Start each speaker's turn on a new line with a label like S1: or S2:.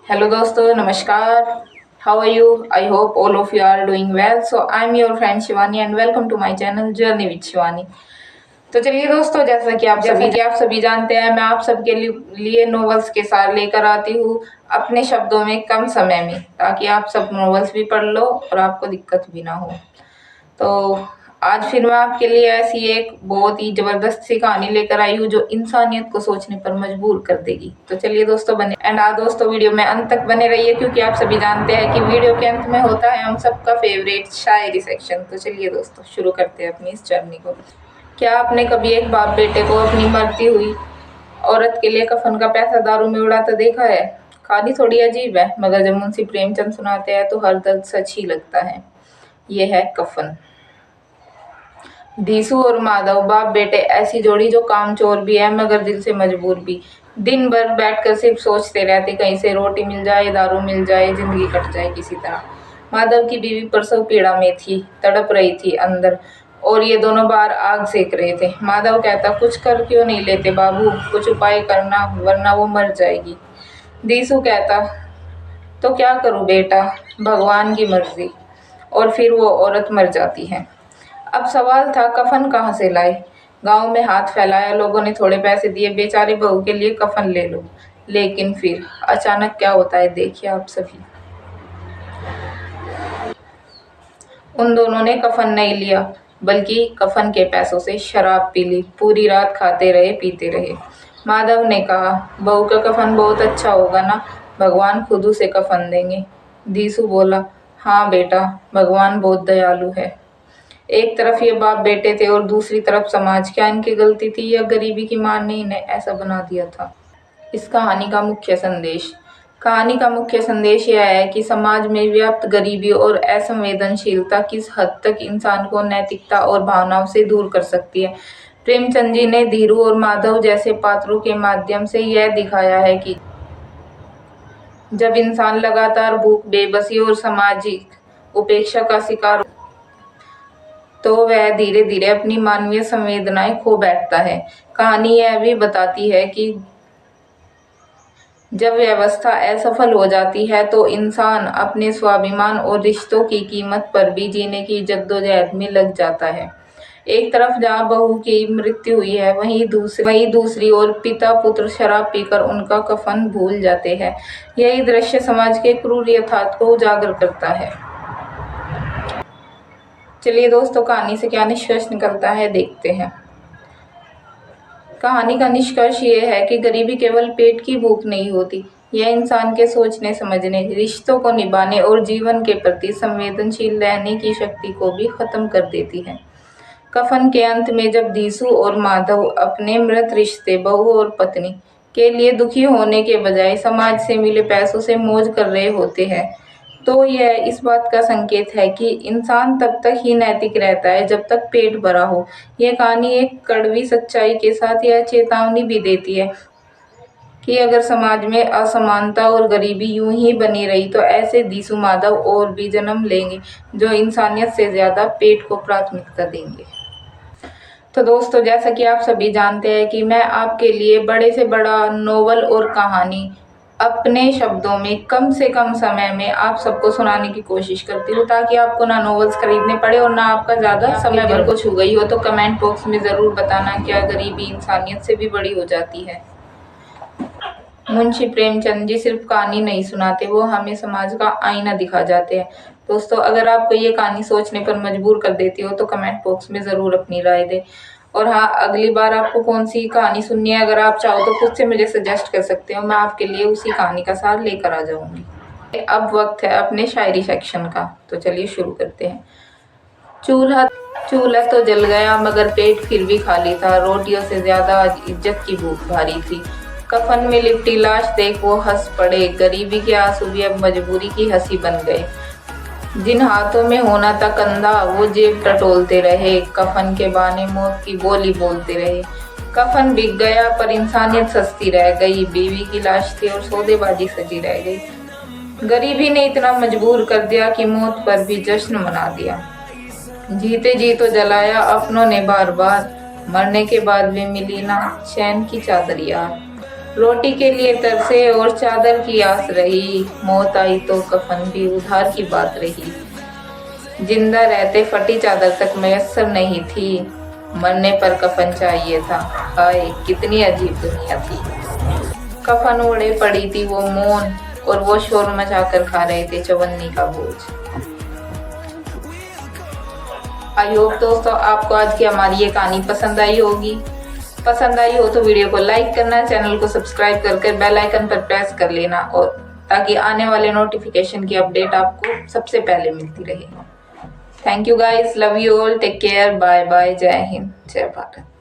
S1: Hello दोस्तों, नमस्कार. How are you? I hope all of you are doing well. So I'm your friend Shivani and welcome to my channel Journey with Shivani. तो चलिए दोस्तों, जैसा कि आप सभी जानते हैं, मैं आप सबके लिए नॉवेल्स के सार लेकर आती हूँ अपने शब्दों में कम समय में, ताकि आप सब नॉवेल्स भी पढ़ लो और आपको दिक्कत भी ना हो। तो आज फिर मैं आपके लिए ऐसी एक बहुत ही जबरदस्त सी कहानी लेकर आई हूँ जो इंसानियत को सोचने पर मजबूर कर देगी। तो चलिए दोस्तों, बने एंड दोस्तों वीडियो में अंत तक बने रहिए, क्योंकि आप सभी जानते हैं कि वीडियो के अंत में होता है हम सबका फेवरेट शायरी सेक्शन। तो चलिए दोस्तों, शुरू करते हैं अपनी इस जर्नी को। क्या आपने कभी एक बाप बेटे को अपनी मरती हुई औरत के लिए कफन का पैसा दारू में उड़ाता देखा है? कहानी थोड़ी अजीब है, मगर जब मुंशी प्रेमचंद सुनाते हैं तो हर दर्द सच ही लगता है। ये है कफन। धीसू और माधव बाप बेटे ऐसी जोड़ी जो कामचोर भी है मगर दिल से मजबूर भी। दिन भर बैठकर सिर्फ सोचते रहते, कहीं से रोटी मिल जाए, दारू मिल जाए, जिंदगी कट जाए किसी तरह। माधव की बीवी प्रसव पीड़ा में थी, तड़प रही थी अंदर, और ये दोनों बाहर आग सेक रहे थे। माधव कहता, कुछ कर क्यों नहीं लेते बाबू, कुछ उपाय करना वरना वो मर जाएगी। धीसू कहता, तो क्या करूं बेटा, भगवान की मर्जी। और फिर वो औरत मर जाती है। अब सवाल था, कफन कहाँ से लाए? गांव में हाथ फैलाया, लोगों ने थोड़े पैसे दिए, बेचारे बहू के लिए कफन ले लो। लेकिन फिर अचानक क्या होता है, देखिए आप सभी। उन दोनों ने कफन नहीं लिया, बल्कि कफन के पैसों से शराब पी ली। पूरी रात खाते रहे, पीते रहे। माधव ने कहा, बहू का कफन बहुत अच्छा होगा ना, भगवान खुद उसे कफन देंगे। धीसू बोला, हाँ बेटा, भगवान बहुत दयालु है। एक तरफ ये बाप बेटे थे और दूसरी तरफ समाज। क्या इनकी गलती थी या गरीबी की मार ने इन्हें ऐसा बना दिया था? इस कहानी का मुख्य संदेश यह है कि समाज में व्याप्त गरीबी और असंवेदनशीलता किस हद तक इंसान को नैतिकता और भावनाओं से दूर कर सकती है। प्रेमचंद जी ने धीरू और माधव जैसे पात्रों के माध्यम से यह दिखाया है कि जब इंसान लगातार भूख, बेबसी और सामाजिक उपेक्षा का शिकार तो वह धीरे धीरे अपनी मानवीय संवेदनाएं खो बैठता है। कहानी यह भी बताती है कि जब व्यवस्था असफल हो जाती है तो इंसान अपने स्वाभिमान और रिश्तों की कीमत पर भी जीने की जद्दोजहद में लग जाता है। एक तरफ जहाँ बहू की मृत्यु हुई है, वहीं दूसरी ओर पिता पुत्र शराब पीकर उनका कफन भूल जाते हैं। यही दृश्य समाज के क्रूर यथार्थ को उजागर करता है। चलिए दोस्तों, कहानी से क्या निष्कर्ष निकलता है, देखते हैं। कहानी का निष्कर्ष ये है कि गरीबी केवल पेट की भूख नहीं होती, यह इंसान के सोचने, समझने, रिश्तों को निभाने और जीवन के प्रति संवेदनशील रहने की शक्ति को भी खत्म कर देती है। कफन के अंत में जब धीसू और माधव अपने मृत रिश्ते, बहू और पत्नी के लिए दुखी होने के बजाय समाज से मिले पैसों से मौज कर रहे होते हैं, तो यह इस बात का संकेत है कि इंसान तब तक ही नैतिक रहता है जब तक पेट भरा हो। यह कहानी एक कड़वी सच्चाई के साथ यह चेतावनी भी देती है कि अगर समाज में असमानता और गरीबी यूं ही बनी रही तो ऐसे धीसू माधव और भी जन्म लेंगे जो इंसानियत से ज्यादा पेट को प्राथमिकता देंगे। तो दोस्तों, जैसा कि आप सभी जानते हैं कि मैं आपके लिए बड़े से बड़ा नोवेल और कहानी अपने शब्दों में कम से कम समय में आप सबको सुनाने की कोशिश करती हूँ, ताकि आपको ना नॉवेल्स खरीदने पड़े और ना आपका ज़्यादा समय भर को छू गई हो। तो कमेंट बॉक्स में ज़रूर बताना, क्या गरीबी इंसानियत से भी बड़ी हो जाती है? मुंशी प्रेमचंद जी सिर्फ कहानी नहीं सुनाते, वो हमें समाज का आईना दिखा जाते हैं। दोस्तों, अगर आपको ये कहानी सोचने पर मजबूर कर देती हो तो कमेंट बॉक्स में ज़रूर अपनी राय दें। और हाँ, अगली बार आपको कौन सी कहानी सुननी है, अगर आप चाहो तो खुद से मुझे सजेस्ट कर सकते हो, मैं आपके लिए उसी कहानी का सार लेकर आ जाऊंगी। अब वक्त है अपने शायरी सेक्शन का, तो चलिए शुरू करते हैं। चूल्हा चूल्हा तो जल गया मगर पेट फिर भी खाली था, रोटियों से ज्यादा आज इज्जत की भूख भारी थी। कफन में लिपटी लाश देख वो हंस पड़े, गरीबी के आंसू भी अब मजबूरी की हंसी बन गए। जिन हाथों में होना था कंधा वो जेब टटोलते रहे, कफन के बहाने मौत की बोली बोलते रहे। कफन बिक गया पर इंसानियत सस्ती रह गई, बीवी की लाश थी और सौदेबाजी सजी रह गई। गरीबी ने इतना मजबूर कर दिया कि मौत पर भी जश्न मना दिया। जीते जी तो जलाया अपनों ने बार बार, मरने के बाद भी मिली ना चैन की चादर यार। रोटी के लिए तरसे और चादर की आस रही, मौत आई तो कफन भी उधार की बात रही। जिंदा रहते फटी चादर तक मयस्सर नहीं थी, मरने पर कफन चाहिए था। हाय कितनी अजीब दुनिया थी। कफन ओढ़े पड़ी थी वो मौन, और वो शोर मचाकर खा रहे थे चवन्नी का बोझ। आई होप दोस्तों आपको आज की हमारी ये कहानी पसंद आई होगी। पसंद आई हो तो वीडियो को लाइक करना, चैनल को सब्सक्राइब करके बेल आइकन पर प्रेस कर लेना, और ताकि आने वाले नोटिफिकेशन की अपडेट आपको सबसे पहले मिलती रहे। Thank you guys, love you all, take care, bye bye, जय हिंद, जय भारत।